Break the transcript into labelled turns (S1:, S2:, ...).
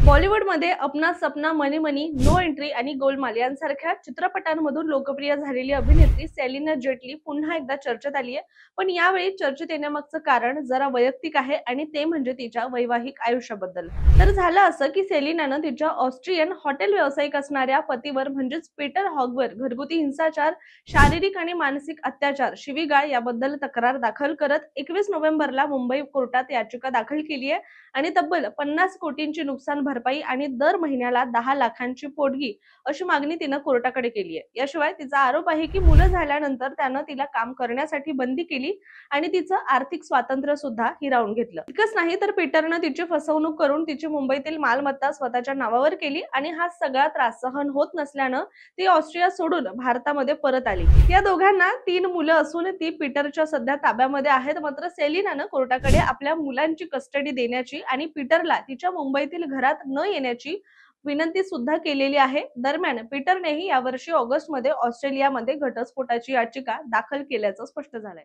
S1: बॉलिवूडमध्ये अपना सपना मनी मनी, no entry आणि गोलमाल यांसारख्या चित्रपटांमधून लोकप्रिय झालेली अभिनेत्री सेलिना जेटली पुन्हा एकदा चर्चेत आली आहे. पण यावेळी चर्चेत येण्यामागचं कारण जरा वैयक्तिक आहे आणि ते म्हणजे तिच्या वैवाहिक आयुष्याबद्दल. तर झालं असं की सेलिनानं तिच्या ऑस्ट्रियन हॉटेल व्यावसायिक असणाऱ्या पतीवर म्हणजेच पीटर हॉगवर घरगुती हिंसाचार, शारीरिक आणि मानसिक अत्याचार, शिवीगाळ याबद्दल तक्रार दाखल करत 21 नोव्हेंबरला मुंबई कोर्टात याचिका दाखल केली आहे आणि तब्बल 50 कोटींची नुकसान भरपाई आणि दर महिन्याला 10 लाखांची पोटगी अशी मागणी तिनं कोर्टाकडे केली आहे. याशिवाय तिचा आरोप आहे की मुलं झाल्यानंतर त्यानं तिला काम करण्यासाठी बंदी केली आणि तिचं आर्थिक स्वातंत्र्य सुद्धा हिरावून घेतलं. इतकंच नाही तर पीटरनं तिची फसवणूक करून तिची मुंबईतील मालमत्ता स्वतःच्या नावावर केली आणि हा सगळा त्रास सहन होत नसल्यानं ती ऑस्ट्रिया सोडून भारतामध्ये परत आली. या दोघांना 3 मुलं असून ती पीटरच्या सध्या ताब्यामध्ये आहेत. मात्र सेलिनानं कोर्टाकडे आपल्या मुलांची कस्टडी देण्याची आणि पीटरला तिच्या मुंबईतील घरात न येण्याची विनंती सुद्धा केलेली आहे. दरम्यान पीटरनेही यावर्षी ऑगस्टमध्ये ऑस्ट्रेलियामध्ये घटस्फोटाची याचिका दाखल केल्याचं स्पष्ट झालंय.